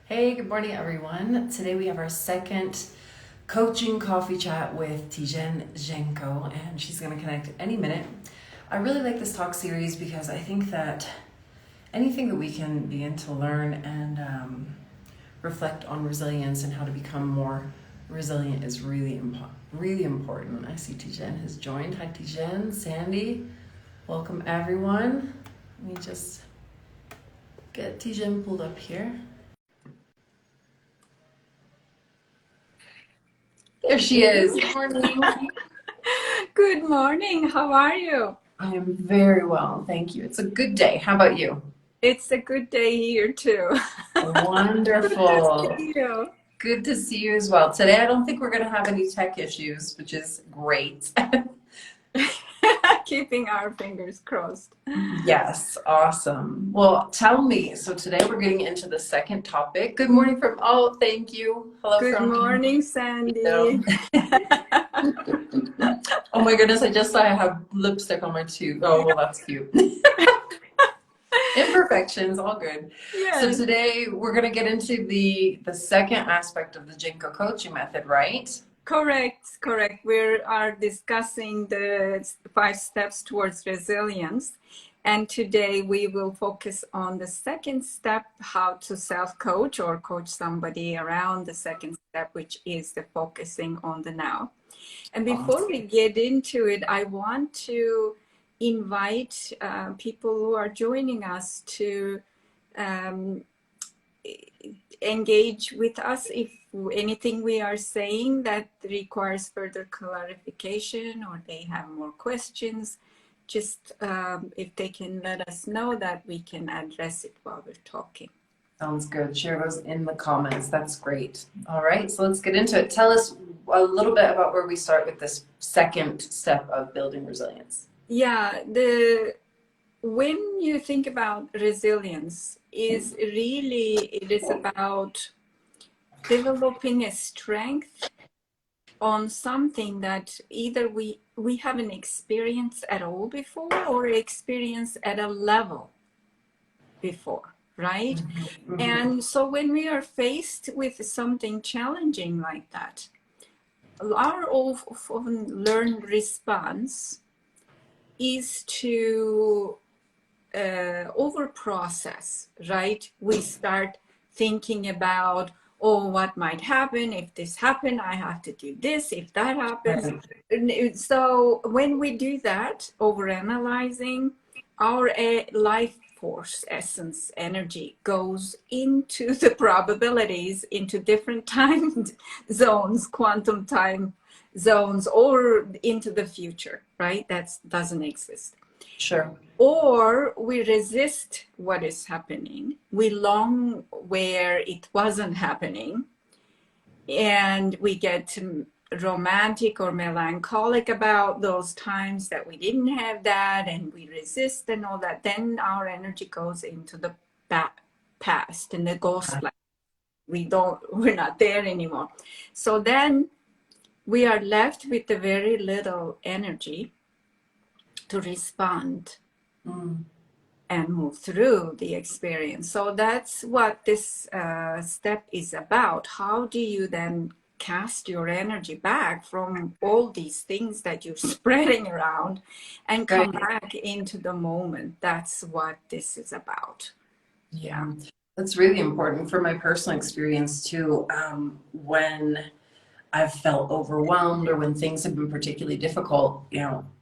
Hey, good morning, everyone. Today we have our second coaching coffee chat with Tijen Genco, and she's going to connect any minute. I really like this talk series because I think that anything that we can begin to learn and reflect on resilience and how to become more resilient is really important. I see Tijen has joined. Hi, Tijen, Sandy. Welcome, everyone. Let me just get Tijen pulled up here. There she is. Good morning. Good morning. How are you? I am very well, thank you. It's a good day. How about you? It's a good day here too. Good to Wonderful. see you. Good to see you as well. Today, I don't think we're going to have any tech issues, which is great. Keeping our fingers crossed. Yes, awesome. Well, tell me. So today we're getting into the second topic. Good morning from, oh, thank you. Hello Good from, morning, you. Sandy. Oh my goodness, I just saw I have lipstick on my tooth. Oh, well, that's cute. Imperfections, all good. So Yes, today we're going to get into the second aspect of the Genco coaching method, right? correct. We are discussing the 5 steps towards resilience. And today we will focus on the second step, how to self-coach or coach somebody around the second step, which is the focusing on the now. And before we Awesome. get into it, I want to invite people who are joining us to um, engage with us if anything we are saying that requires further clarification or they have more questions. Just if they can let us know that we can address it while we're talking. Sounds good. Share those in the comments. That's great. All right, so let's get into it. Tell us a little bit about where we start with this second step of building resilience. Yeah, when you think about resilience, it is about developing a strength on something that either we haven't experienced at all before or experienced at a level before, right? Mm-hmm. And so when we are faced with something challenging like that, our often learned response is to over process, right? We start thinking about, oh, what might happen if this happened? I have to do this if that happens. Right. So when we do that, over analyzing, our life force, essence, energy goes into the probabilities, into different time zones, quantum time zones, or into the future, right? That doesn't exist. Sure. Or we resist what is happening. We long where it wasn't happening. And we get romantic or melancholic about those times that we didn't have that and we resist and all that. Then our energy goes into the past and the ghost life. We're not there anymore. So then we are left with a very little energy to respond Mm. and move through the experience. So that's what this step is about. How do you then cast your energy back from all these things that you're spreading around and come Right. back into the moment? That's what this is about. Yeah. Yeah. That's really important for my personal experience too. When I've felt overwhelmed or when things have been particularly difficult,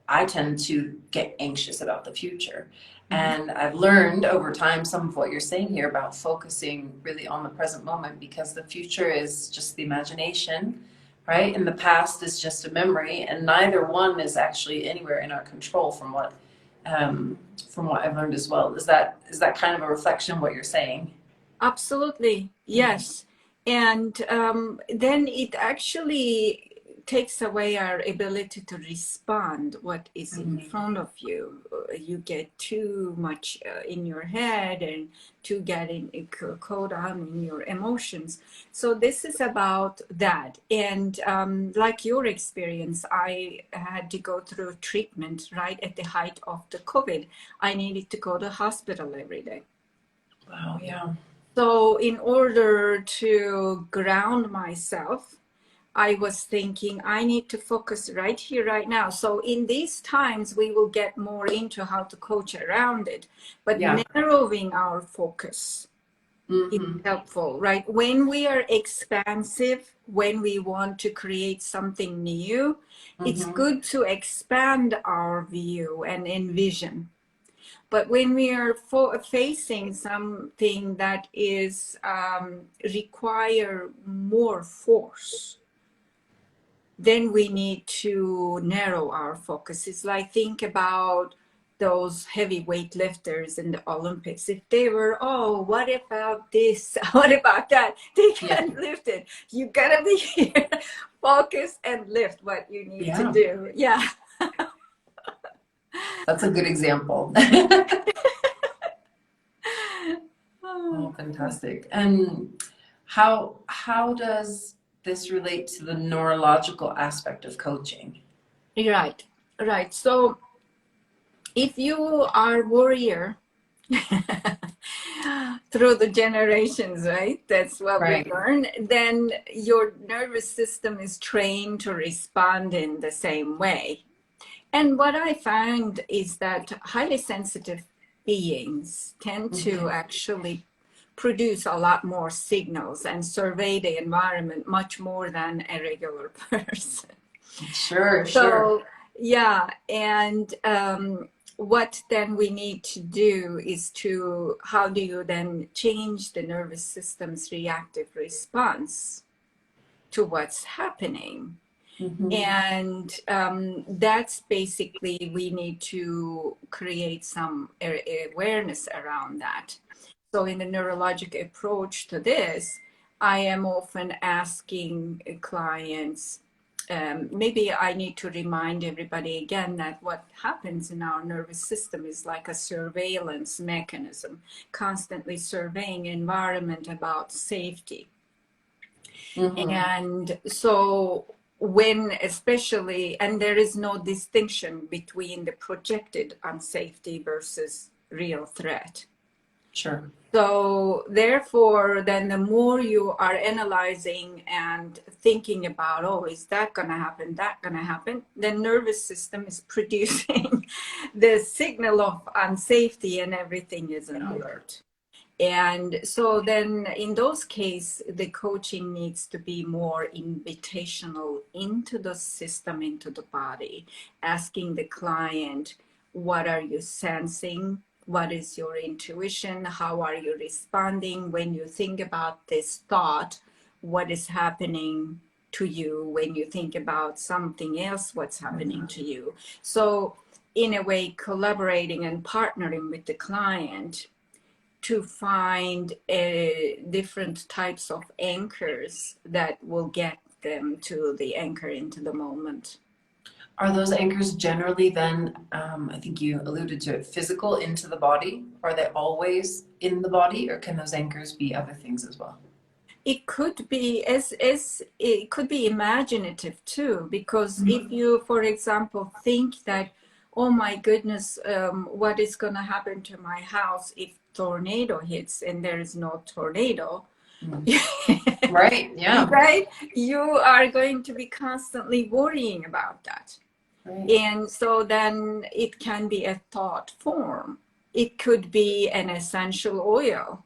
I tend to get anxious about the future. Mm-hmm. And I've learned over time some of what you're saying here about focusing really on the present moment because the future is just the imagination, right? And the past is just a memory, and neither one is actually anywhere in our control from what I've learned as well. Is that kind of a reflection of what you're saying? Absolutely, yes. And then it actually takes away our ability to respond what is in Mhm. front of you. You get too much in your head and to get caught on in your emotions. So this is about that. And like your experience, I had to go through treatment right at the height of the COVID. I needed to go to hospital every day. Wow, yeah. So in order to ground myself, I was thinking I need to focus right here, right now. So in these times, we will get more into how to coach around it, but Yeah. narrowing our focus is Mm-hmm. helpful, right? When we are expansive, when we want to create something new, it's Mm-hmm. good to expand our view and envision. But when we are facing something that is require more force, then we need to narrow our focus. It's like, think about those heavy weightlifters in the Olympics. If they were, oh, what about this? What about that? They Yeah. can't lift it. You gotta be here, focus and lift what you need to Yeah. do. Yeah. That's a good example. Oh, fantastic. And how does this relate to the neurological aspect of coaching? Right, right. So if you are a warrior through the generations, right? That's what we Right. learn. Then your nervous system is trained to respond in the same way. And what I found is that highly sensitive beings tend to Mm-hmm. actually produce a lot more signals and survey the environment much more than a regular person. Sure, sure. So, yeah, and what then we need to do is to, how do you then change the nervous system's reactive response to what's happening? Mm-hmm. And that's basically, we need to create some awareness around that. So in the neurologic approach to this, I am often asking clients, maybe I need to remind everybody again that what happens in our nervous system is like a surveillance mechanism, constantly surveying environment about safety. Mm-hmm. And so when especially, and there is no distinction between the projected unsafety versus real threat. Sure. So therefore, then the more you are analyzing and thinking about, oh, is that going to happen, that going to happen, the nervous system is producing the signal of unsafety and everything is an alert. And so then in those cases, the coaching needs to be more invitational into the system, into the body, asking the client, what are you sensing? What is your intuition? How are you responding when you think about this thought? What is happening to you when you think about something else? What's happening to you? So in a way, collaborating and partnering with the client to find different types of anchors that will get them to the anchor into the moment. Are those anchors generally then, I think you alluded to it, physical into the body? Are they always in the body, or can those anchors be other things as well? It could be as it could be imaginative too, because if you, for example, think that, oh my goodness, what is going to happen to my house if tornado hits, and there is no tornado? Mm. Right, yeah. Right? You are going to be constantly worrying about that. Right. And so then it can be a thought form. It could be an essential oil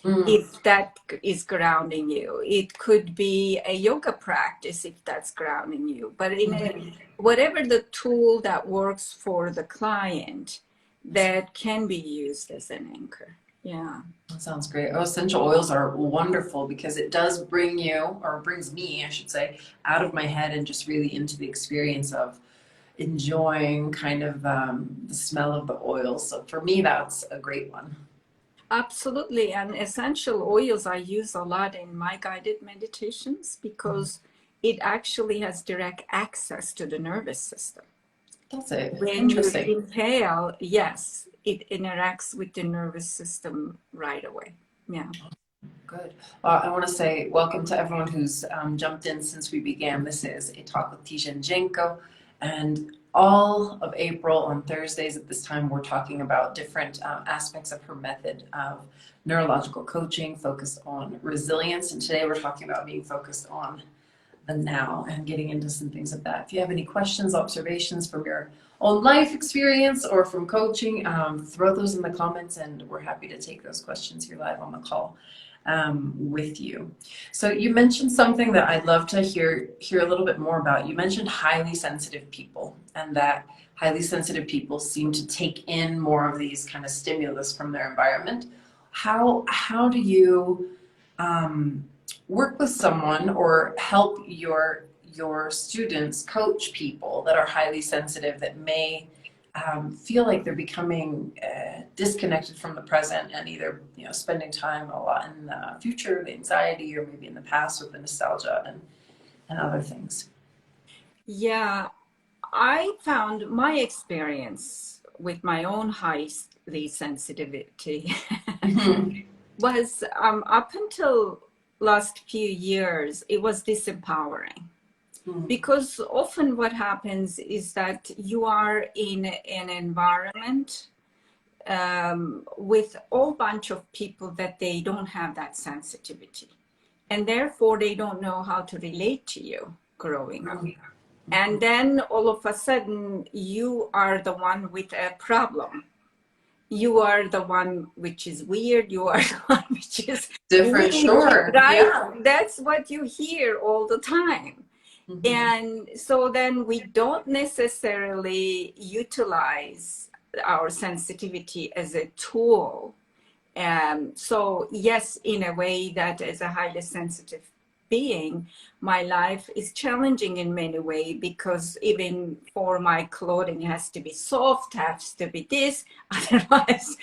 Mm. if that is grounding you. It could be a yoga practice if that's grounding you. But in Mhm. whatever the tool that works for the client, that can be used as an anchor. Yeah. That sounds great. Oh, essential oils are wonderful because it does bring you, or brings me, I should say, out of my head and just really into the experience of enjoying kind of the smell of the oil. So for me, that's a great one. Absolutely. And essential oils I use a lot in my guided meditations because it actually has direct access to the nervous system. That's it. When you Interesting. inhale, yes, it interacts with the nervous system right away. Yeah. Good. Well, I want to say welcome to everyone who's jumped in since we began. This is a talk with Tijen and Genco, and all of April on Thursdays at this time, we're talking about different aspects of her method of neurological coaching focused on resilience. And today we're talking about being focused on the now and getting into some things of that. If you have any questions, observations from your own life experience or from coaching, throw those in the comments and we're happy to take those questions here live on the call with you. So you mentioned something that I'd love to hear a little bit more about. You mentioned highly sensitive people, and that highly sensitive people seem to take in more of these kind of stimulus from their environment. How do you work with someone or help your students coach people that are highly sensitive that may feel like they're becoming disconnected from the present and either spending time a lot in the future, the anxiety, or maybe in the past with the nostalgia and other things? Yeah, I found my experience with my own highly sensitivity was up until last few years, it was disempowering. Because often what happens is that you are in an environment with a whole bunch of people that they don't have that sensitivity. And therefore, they don't know how to relate to you growing up. And then all of a sudden, you are the one with a problem. You are the one which is weird. You are the one which is different, sure. Right? Yeah. That's what you hear all the time. And so then we don't necessarily utilize our sensitivity as a tool. So yes, in a way that as a highly sensitive being, my life is challenging in many ways, because even for my clothing has to be soft, has to be this, otherwise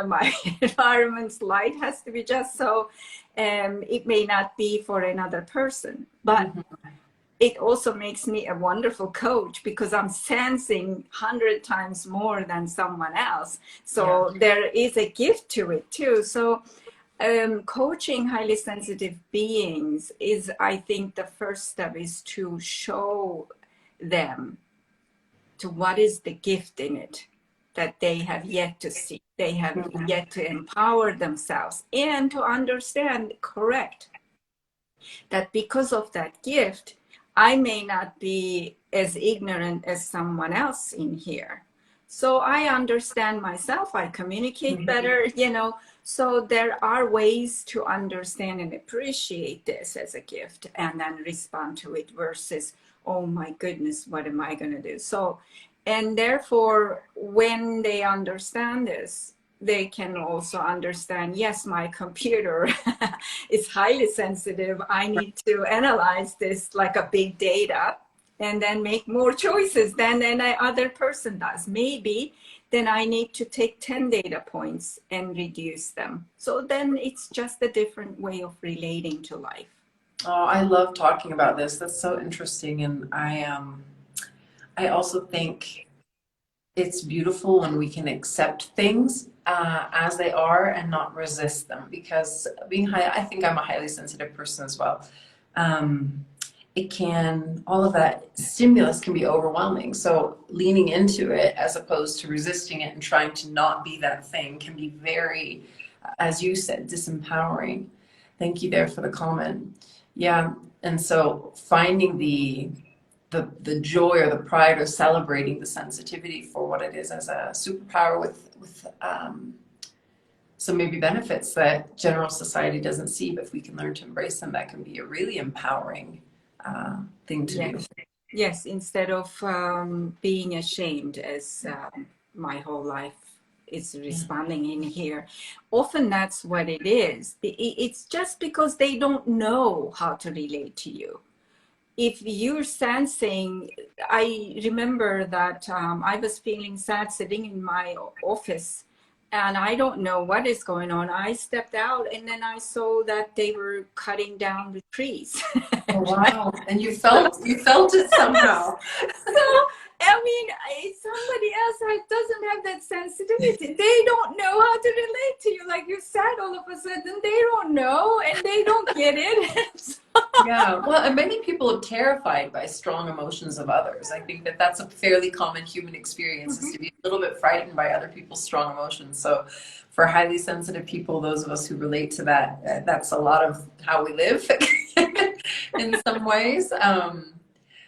my environment's light has to be just so. It may not be for another person, but it also makes me a wonderful coach because I'm sensing 100 times more than someone else. So there is a gift to it too. So coaching highly sensitive beings is, I think, the first step is to show them to what is the gift in it that they have yet to see. They have yet to empower themselves and to understand, correct, that because of that gift, I may not be as ignorant as someone else in here. So I understand myself, I communicate better, so there are ways to understand and appreciate this as a gift and then respond to it versus, oh my goodness, what am I going to do? So, and therefore, when they understand this, they can also understand, yes, my computer is highly sensitive. I need to analyze this like a big data and then make more choices than any other person does. Maybe then I need to take 10 data points and reduce them. So then it's just a different way of relating to life. Oh, I love talking about this. That's so interesting. And I also think it's beautiful when we can accept things as they are and not resist them, because being high, I think I'm a highly sensitive person as well. It can, all of that stimulus can be overwhelming. So leaning into it as opposed to resisting it and trying to not be that thing can be very, as you said, disempowering. Thank you there for the comment. Yeah. And so finding the joy or the pride or celebrating the sensitivity for what it is as a superpower with some maybe benefits that general society doesn't see, but if we can learn to embrace them, that can be a really empowering thing to do. Yes, instead of being ashamed as my whole life is responding in here. Often that's what it is. It's just because they don't know how to relate to you. If you're sensing, I remember that I was feeling sad sitting in my office and I don't know what is going on. I stepped out and then I saw that they were cutting down the trees. Oh, wow. And you felt it somehow. So, I mean, somebody else doesn't have that sensitivity. They don't know how to relate to you. Like you said, all of a sudden, they don't know and they don't get it. So Yeah, well, and many people are terrified by strong emotions of others. I think that that's a fairly common human experience, is to be a little bit frightened by other people's strong emotions. So, for highly sensitive people, those of us who relate to that, that's a lot of how we live in some ways.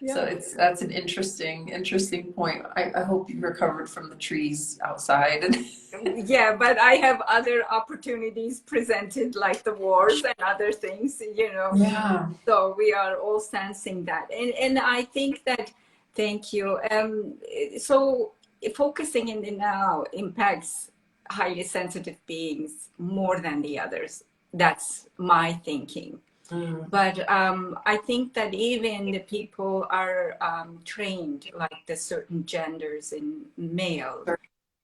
So Yeah. that's an interesting point. I hope you recovered from the trees outside. Yeah, but I have other opportunities presented, like the wars and other things, you know. Yeah. So we are all sensing that. And I think that, thank you. So focusing in the now impacts highly sensitive beings more than the others. That's my thinking. Mm. But I think that even the people are trained, like the certain genders in male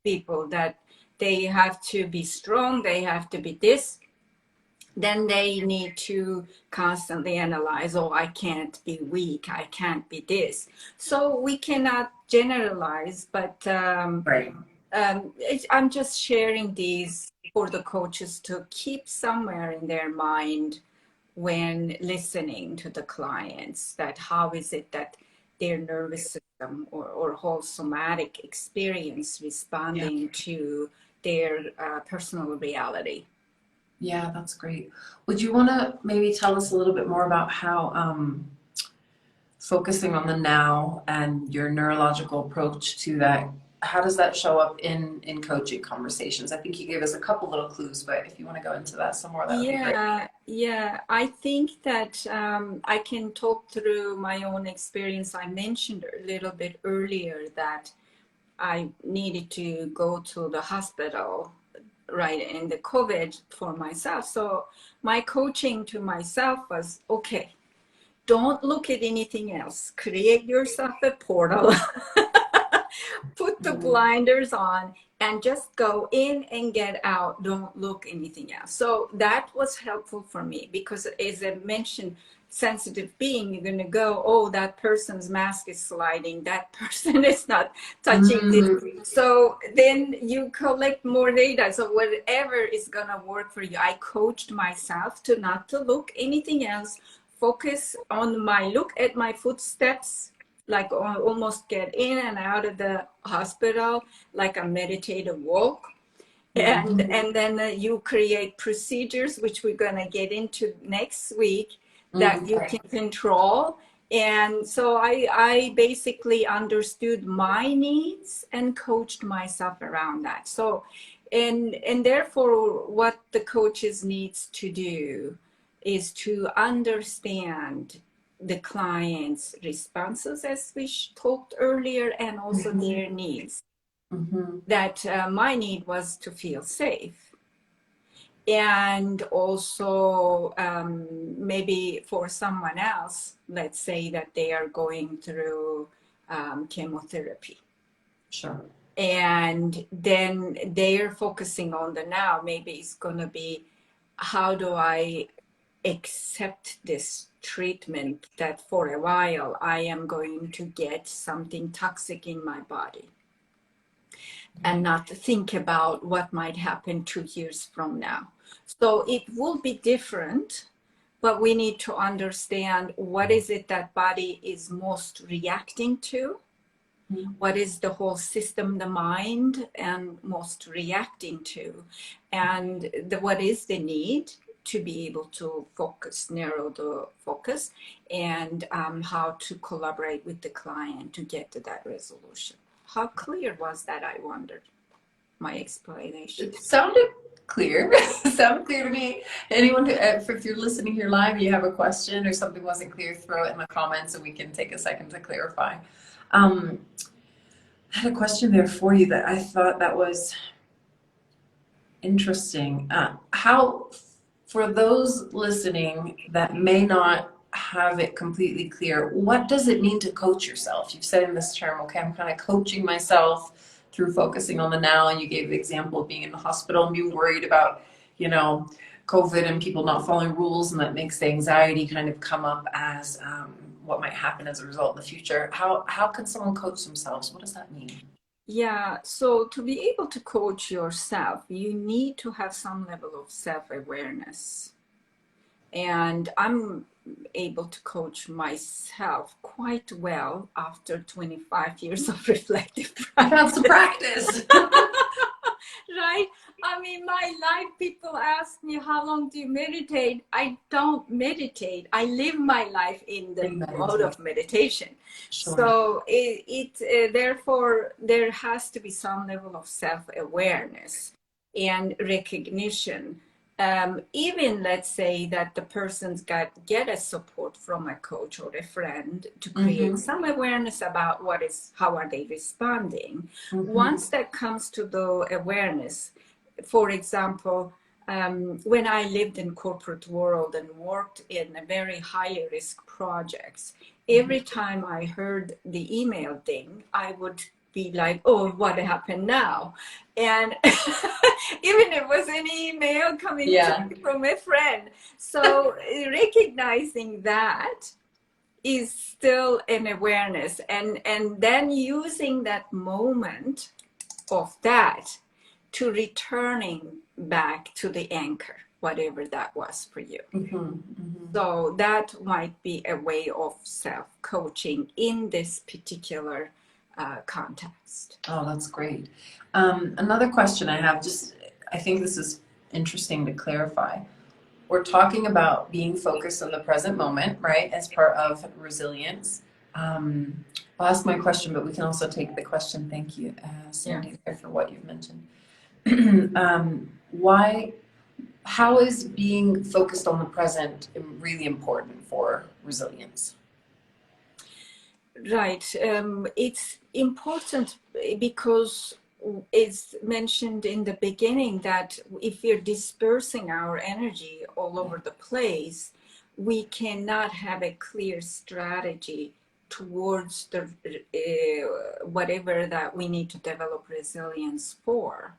people, that they have to be strong, they have to be this, then they need to constantly analyze, oh, I can't be weak, I can't be this. So we cannot generalize, but Right. I'm just sharing these for the coaches to keep somewhere in their mind when listening to the clients, that how is it that their nervous system or whole somatic experience Yeah. responding to their personal reality. Yeah, that's great. Would you want to maybe tell us a little bit more about how focusing on the now and your neurological approach to that, how does that show up in coaching conversations? I think you gave us a couple little clues, but if you want to go into that some more, that would be great. Yeah. I think that I can talk through my own experience. I mentioned a little bit earlier that I needed to go to the hospital right in the COVID for myself. So my coaching to myself was, okay, don't look at anything else. Create yourself a portal, put the Mhm. blinders on, and just go in and get out. Don't look anything else. So that was helpful for me because, as I mentioned, sensitive being, you're going to go, oh, that person's mask is sliding, that person is not touching this. Mm. So then you collect more data. So whatever is going to work for you, I coached myself to not to look anything else, focus on my look at my footsteps, like almost get in and out of the hospital like a meditative walk. Mhm. And then you create procedures, which we're going to get into next week, that Mm. you can control. And so I basically understood my needs and coached myself around that. So and therefore what the coaches needs to do is to understand the client's responses, as we talked earlier, and also Mhm. their needs. Mhm. That my need was to feel safe. And also, maybe for someone else, let's say that they are going through chemotherapy. Sure. And then they're focusing on the now. Maybe it's going to be, how do I accept this treatment that for a while I am going to get something toxic in my body and not think about what might happen 2 years from now. So it will be different, but we need to understand what is it that body is most reacting to, Mhm. what is the whole system, the mind, and most reacting to, and what is the need to be able to focus, narrow the focus, and how to collaborate with the client to get to that resolution. How clear was that, I wondered, my explanation? It sounded clear. It sounded clear to me. Anyone, if you're listening here live, you have a question or something wasn't clear, throw it in the comments and we can take a second to clarify. Um, I had a question there for you that I thought that was interesting. How, for those listening that may not have it completely clear, what does it mean to coach yourself? You've said in this term, okay, I'm kind of coaching myself through focusing on the now, and you gave the example of being in the hospital and being worried about, you know, COVID and people not following rules, and that makes the anxiety kind of come up as what might happen as a result in the future. How can someone coach themselves? What does that mean? Yeah, so to be able to coach yourself, you need to have some level of self-awareness. And I'm able to coach myself quite well after 25 years of reflective That's the practice. practice. Right? I mean, my life, people ask me, how long do you meditate? I don't meditate. I live my life in the mode of meditation. Sure. So therefore, there has to be some level of self-awareness and recognition. Even let's say that the person's get a support from a coach or a friend to create some awareness about how are they responding. Once that comes to the awareness, for example, when I lived in corporate world and worked in a very high risk projects, every time I heard the email ding, I would be like, oh, what happened now? And even it was an email coming to me from a friend. So recognizing that is still an awareness, and then using that moment of that to returning back to the anchor, whatever that was for you. So that might be a way of self-coaching in this particular context. Oh, that's great. Another question I have, I think this is interesting to clarify. We're talking about being focused on the present moment, right, as part of resilience. I'll ask my question, but we can also take the question. Thank you, Sandy, for what you've mentioned. How is being focused on the present really important for resilience? Right. It's important because it's mentioned in the beginning that if we're dispersing our energy all over the place, we cannot have a clear strategy towards the whatever that we need to develop resilience for.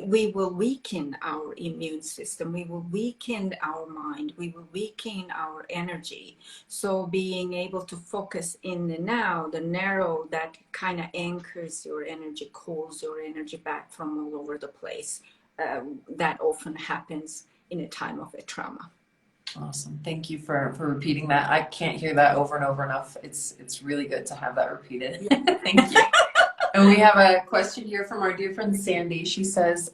We will weaken our immune system, we will weaken our mind, we will weaken our energy. So being able to focus in the now, the narrow, that kind of anchors your energy, calls your energy back from all over the place. That often happens in a time of a trauma. Awesome. Thank you for repeating that. I can't hear that over and over enough. It's really good to have that repeated. Thank you. And we have a question here from our dear friend Sandy. She says,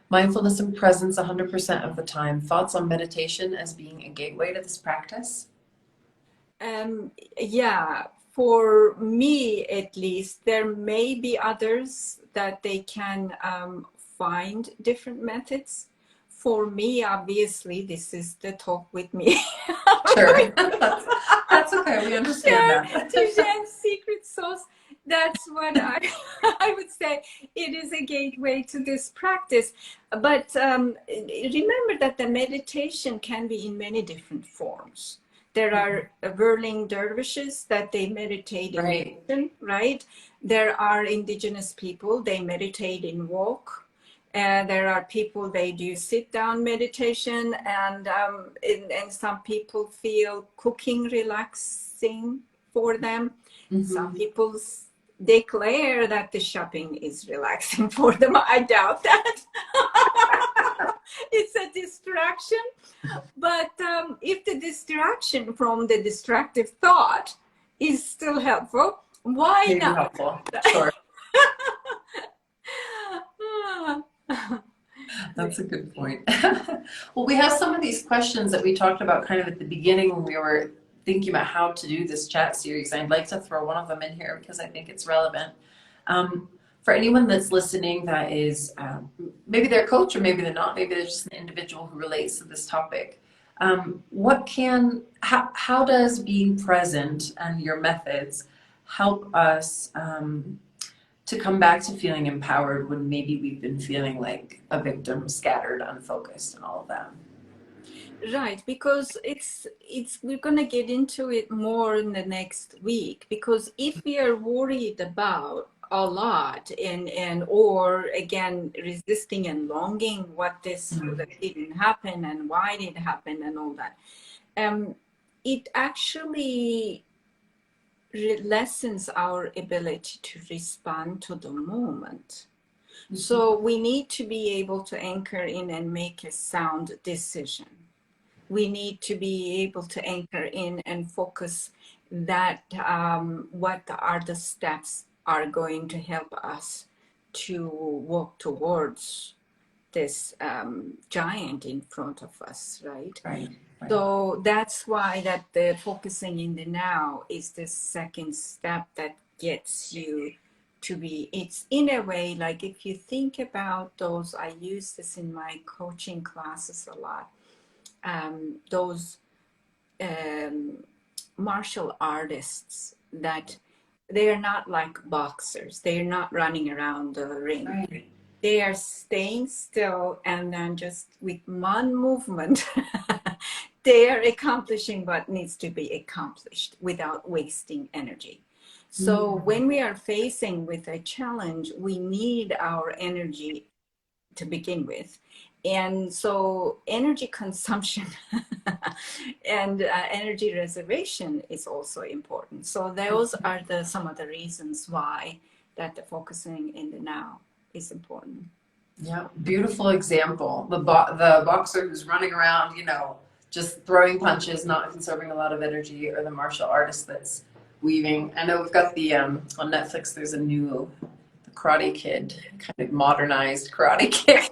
mindfulness and presence 100% of the time. Thoughts on meditation as being a gateway to this practice? Yeah, for me at least, there may be others that they can find different methods. For me, obviously, this is the talk with me. Sure. That's okay. We understand that. Tijen's secret sauce. That's what I would say. It is a gateway to this practice. But remember that the meditation can be in many different forms. There are whirling dervishes that they meditate in motion, right? There are indigenous people, they meditate in walk. There are people, they do sit-down meditation, and some people feel cooking relaxing for them. Some people declare that the shopping is relaxing for them. I doubt that. It's a distraction. But if the distraction from the distractive thought is still helpful, why not? Helpful. Sure. That's a good point. Well, we have some of these questions that we talked about kind of at the beginning when we were thinking about how to do this chat series. I'd like to throw one of them in here because I think it's relevant. For anyone that's listening that is, maybe they're a coach or maybe they're not, maybe they're just an individual who relates to this topic. How does being present and your methods help us to come back to feeling empowered when maybe we've been feeling like a victim, scattered, unfocused, and all of that? Right, because we're going to get into it more in the next week, because if we are worried about a lot or again resisting and longing what this didn't happen and why did it happen and all that, it actually lessens our ability to respond to the moment. So we need to be able to anchor in and make a sound decision. we need to be able to anchor in and focus that what are the steps are going to help us to walk towards this giant in front of us, right? Right. Right. So that's why that the focusing in the now is the second step that gets you to be, it's in a way, like if you think about those, I use this in my coaching classes a lot, those martial artists that they're not like boxers, they're not running around the ring. Right. They are staying still, and then just with one movement, they are accomplishing what needs to be accomplished without wasting energy. So when we are facing with a challenge, we need our energy to begin with. And so energy consumption and energy reservation is also important. So those are some of the reasons why that the focusing in the now is important. Yeah, beautiful example. The boxer who's running around, just throwing punches, not conserving a lot of energy, or the martial artist that's weaving. I know we've got the on Netflix. There's a new the Karate Kid, kind of modernized Karate Kid.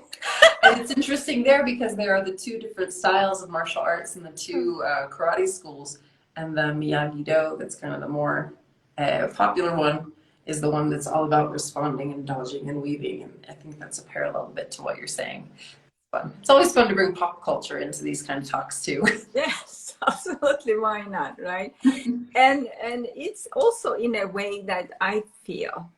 And it's interesting there because there are the two different styles of martial arts and the two karate schools, and the Miyagi-Do, that's kind of the more popular one, is the one that's all about responding and dodging and weaving. And I think that's a parallel a bit to what you're saying. Fun. It's always fun to bring pop culture into these kind of talks too. Yes, absolutely. Why not, right? and it's also in a way that I feel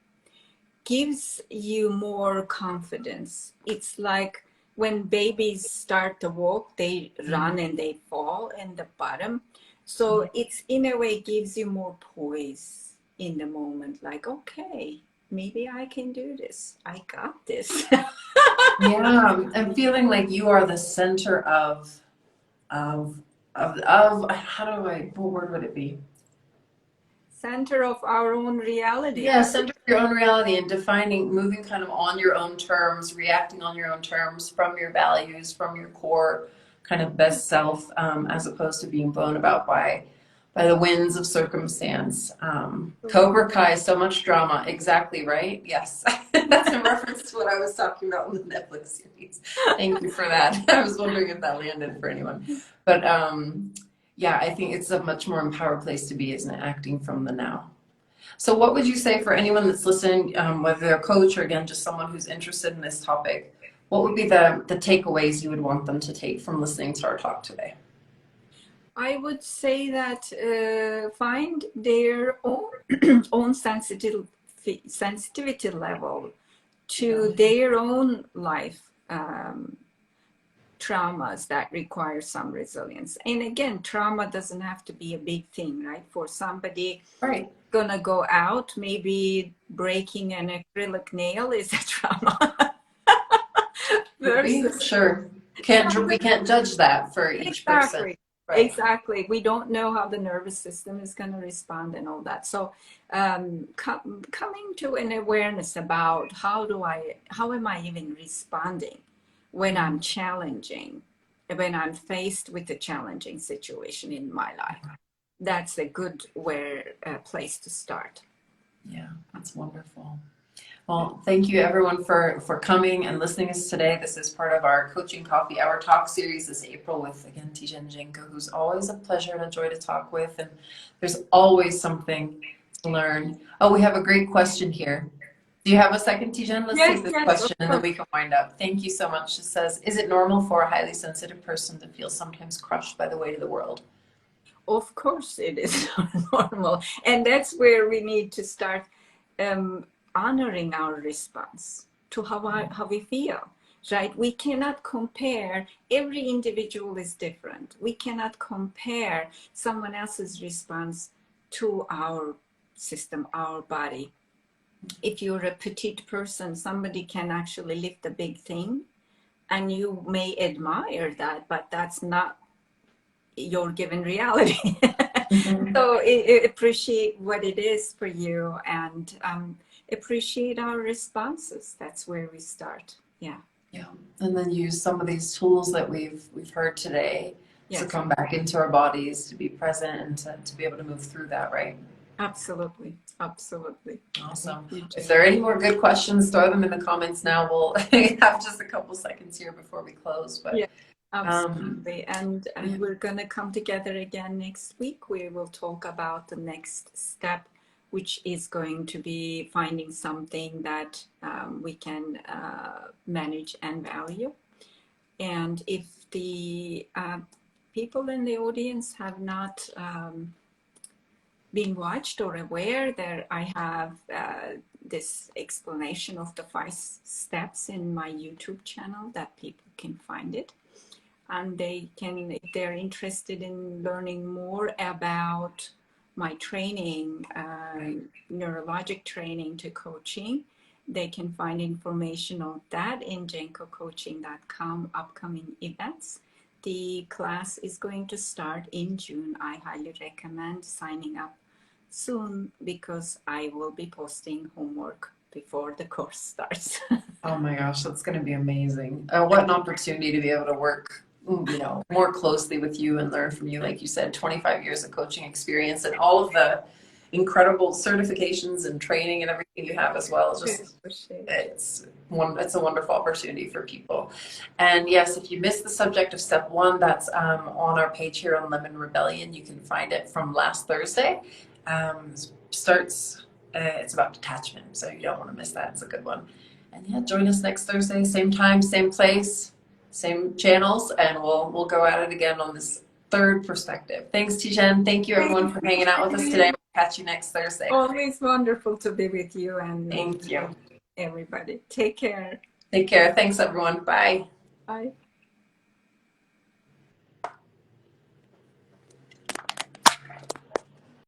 gives you more confidence. It's like when babies start to walk, they run and they fall in the bottom. So it's in a way gives you more poise in the moment, like, okay, maybe I can do this. I got this. Yeah, I'm feeling like you are the center of what word would it be? Center of our own reality. Yeah, center of your own reality and defining, moving kind of on your own terms, reacting on your own terms from your values, from your core kind of best self, as opposed to being blown about by the winds of circumstance. Cobra Kai, so much drama. Exactly, right? Yes. That's in reference to what I was talking about in the Netflix series. Thank you for that. I was wondering if that landed for anyone. But yeah, I think it's a much more empowered place to be, isn't it? Acting from the now. So what would you say for anyone that's listening, whether they're a coach or again, just someone who's interested in this topic, what would be the takeaways you would want them to take from listening to our talk today? I would say that find their own sensitivity level to their own life traumas that require some resilience. And again, trauma doesn't have to be a big thing, right? For somebody gonna go out, maybe breaking an acrylic nail is a trauma. Sure. We can't judge that for each person. Right. Exactly. We don't know how the nervous system is going to respond and all that. So coming to an awareness about how am I even responding when I'm challenging, when I'm faced with a challenging situation in my life. That's a good place to start. Yeah, that's wonderful. Well, thank you everyone for coming and listening to us today. This is part of our Coaching Coffee Hour Talk series this April with, again, Tijen and Genco, who's always a pleasure and a joy to talk with. And there's always something to learn. Oh, we have a great question here. Do you have a second, Tijen? Let's take this question and then we can wind up. Thank you so much. It says, is it normal for a highly sensitive person to feel sometimes crushed by the weight of the world? Of course it is normal. And that's where we need to start honoring our response to how we feel, right? We cannot compare. Every individual is different. We cannot compare someone else's response to our system, our body. If you're a petite person, somebody can actually lift a big thing and you may admire that, but that's not your given reality. So appreciate what it is for you and appreciate our responses. That's where we start. Yeah. And then use some of these tools that we've heard today to Yes, come back into our bodies, to be present, and to be able to move through that, right? absolutely. Absolutely. Awesome. Thank you, If there are Jamie. any more good questions, throw them in the comments now. We'll have just a couple seconds here before we close. But Yeah, absolutely. yeah. And we're going to come together again next week. We will talk about the next step, which is going to be finding something that we can manage and value. And if the people in the audience have not been watched or aware, that I have this explanation of the 5 steps in my YouTube channel that people can find it. And they can, if they're interested in learning more about my training, neurologic training to coaching, they can find information on that in gencocoaching.com upcoming events. The class is going to start in June. I highly recommend signing up soon because I will be posting homework before the course starts. Oh my gosh, that's going to be amazing. What an opportunity to be able to work, more closely with you and learn from you. Like you said, 25 years of coaching experience and all of the incredible certifications and training and everything you have as well. Just it's a wonderful opportunity for people. And yes, if you missed the subject of step 1, that's on our page here on Lemon Rebellion. You can find it from last Thursday. Starts. It's about detachment, so you don't want to miss that. It's a good one. And yeah, join us next Thursday, same time, same place, same channels, and we'll go at it again on this third perspective. Thanks, Tijen. Thank you, everyone, for hanging out with us today. We'll catch you next Thursday. Always wonderful to be with you and thank you, everybody. Take care. Take care. Thanks, everyone. Bye. Bye.